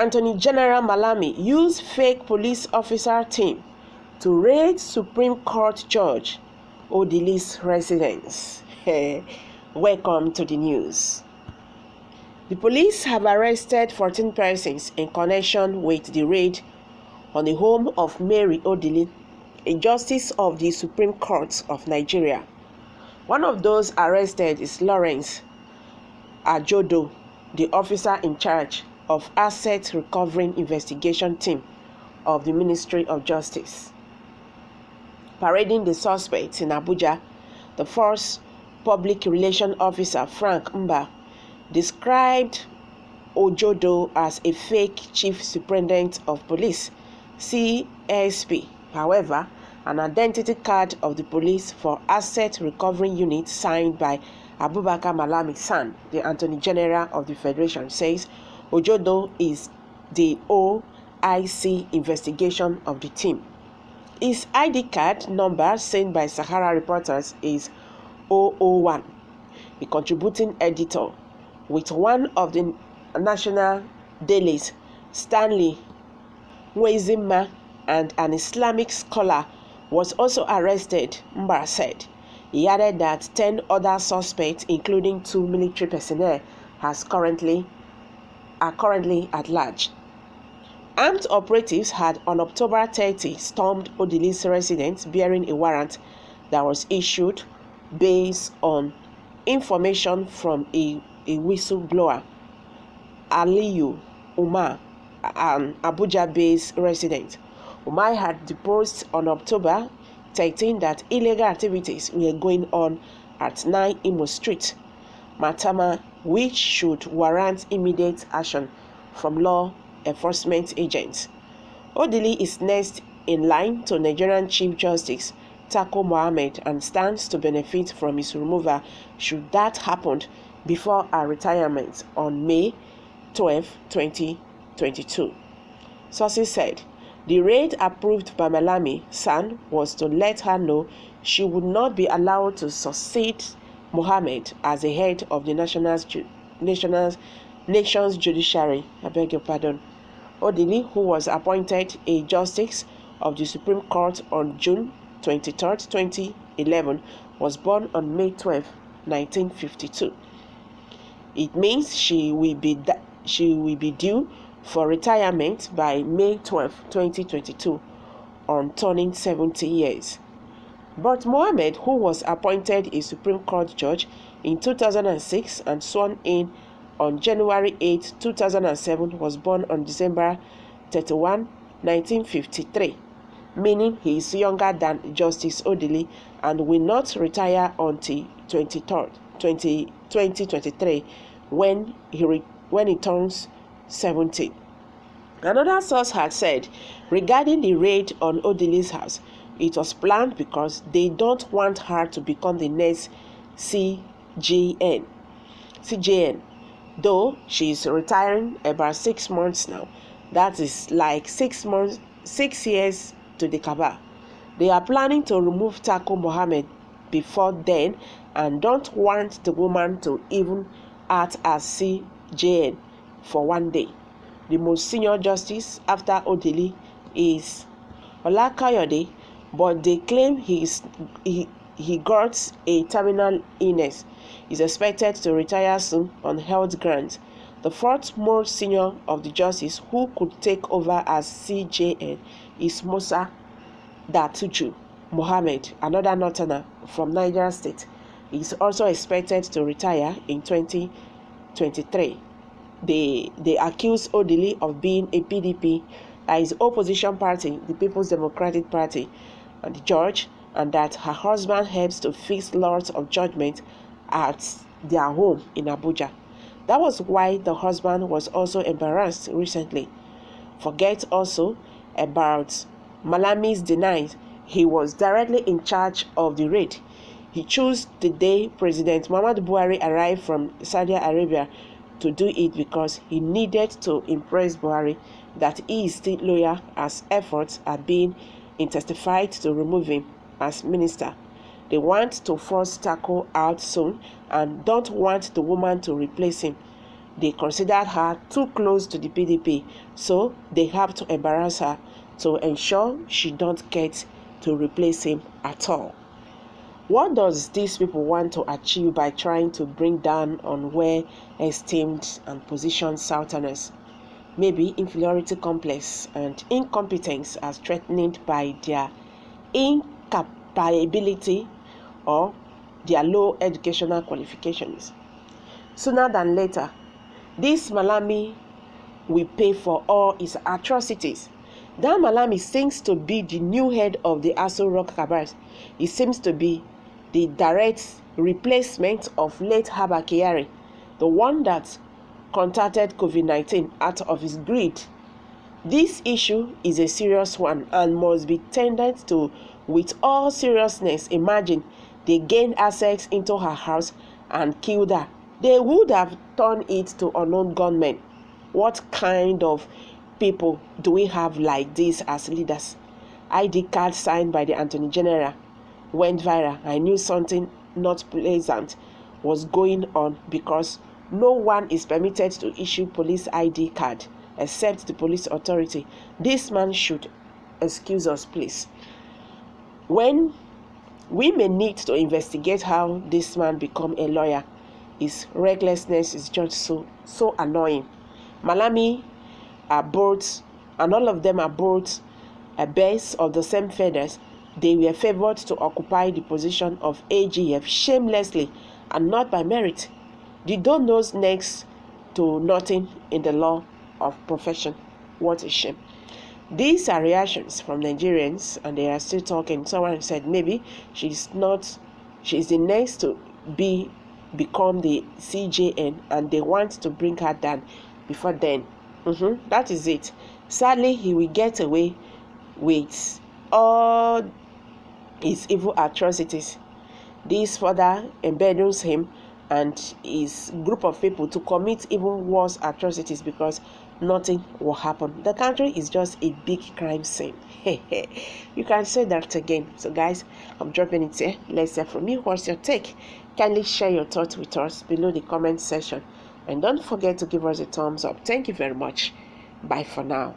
Attorney General Malami used fake police officer team to raid Supreme Court Judge Odili'S residence. Welcome to the news. The police have arrested 14 persons in connection with the raid on the home of Mary Odili', a justice of the Supreme Court of Nigeria. One of those arrested is Lawrence Ajodo, the officer in charge of Asset Recovery Investigation Team of the Ministry of Justice. Parading the suspects in Abuja, the first public relations officer, Frank Mba, described Ojodo as a fake chief superintendent of police, CSP. However, an identity card of the police for asset recovery unit signed by Abubakar Malami San, the Attorney General of the Federation, says Ojodo is the OIC investigation of the team. His ID card number, seen by Sahara reporters, is 001. The contributing editor with one of the national dailies, Stanley Nwezima, and an Islamic scholar was also arrested, Mba said. He added that 10 other suspects, including 2 military personnel, are currently at large. Armed operatives had on October 30 stormed Odili'S residence bearing a warrant that was issued based on information from a whistleblower, Aliyu Umar, an Abuja-based resident. Umar had deposed on October 13 that illegal activities were going on at 9 Imo Street, Matama, which should warrant immediate action from law enforcement agents. Odili is next in line to Nigerian Chief Justice Tako Mohammed and stands to benefit from his removal should that happen before her retirement on May 12, 2022. Sources said the raid approved by Malami San was to let her know she would not be allowed to succeed Mohammed as the head of the nation's judiciary. I beg your pardon. Odili, who was appointed a justice of the Supreme Court on June 23, 2011, was born on May 12, 1952. It means she will be due for retirement by May 12, 2022, on turning 70 years. But Mohammed, who was appointed a Supreme Court judge in 2006 and sworn in on January 8, 2007, was born on December 31, 1953, meaning he is younger than Justice Odili and will not retire until 2023 when he turns 70. Another source had said regarding the raid on Odili'S house, it was planned because they don't want her to become the next CJN. Though she is retiring about 6 months now. That is like 6 years to the Kaaba. They are planning to remove Tako Mohammed before then and don't want the woman to even act as CJN for one day. The most senior justice after Odili is Olakayode, but they claim he got a terminal illness. Is expected to retire soon on health grounds. The fourth most senior of the justices who could take over as CJN is Musa Datuju Mohammed, another northerner from Niger State. He is also expected to retire in 2023. They accuse Odili of being a PDP, that is opposition party, the People's Democratic Party, and the judge, and that her husband helps to fix lots of judgment at their home in Abuja. That was why the husband was also embarrassed recently. Forget also about Malami's denied he was directly in charge of the raid. He chose the day President Muhammadu Buhari arrived from Saudi Arabia to do it because he needed to impress Buhari that he is still loyal as efforts are being intensified to remove him as minister. They want to force Tako out soon and don't want the woman to replace him. They considered her too close to the PDP, so they have to embarrass her to ensure she don't get to replace him at all. What does these people want to achieve by trying to bring down on well-esteemed and positioned Southerners? Maybe inferiority complex and incompetence as threatened by their incapability or their low educational qualifications. Sooner than later, this Malami will pay for all his atrocities. That Malami seems to be the new head of the Aso Rock Cabals. He seems to be the direct replacement of late Abba Kyari, the one that contracted COVID-19 out of his greed. This issue is a serious one and must be tended to with all seriousness. Imagine they gained access into her house and killed her. They would have turned it to unknown gunmen. What kind of people do we have like this as leaders? ID card signed by the Attorney General went viral. I knew something not pleasant was going on because no one is permitted to issue police ID card except the police authority. This man should excuse us, please. When we may need to investigate how this man become a lawyer, his recklessness is just so annoying. Malami are both, and all of them are both a base of the same feathers. They were favored to occupy the position of AGF shamelessly and not by merit. They don't know next to nothing in the law of profession. What a shame. These are reactions from Nigerians, and they are still talking. Someone said maybe she's the next to become the CJN, and they want to bring her down before then. That is it. Sadly, he will get away with all his evil atrocities. This further embeddles him and his group of people to commit even worse atrocities because nothing will happen. The country is just a big crime scene. You can say that again. So guys, I'm dropping it here. Let's hear from you. What's your take? Kindly share your thoughts with us below the comment section. And don't forget to give us a thumbs up. Thank you very much. Bye for now.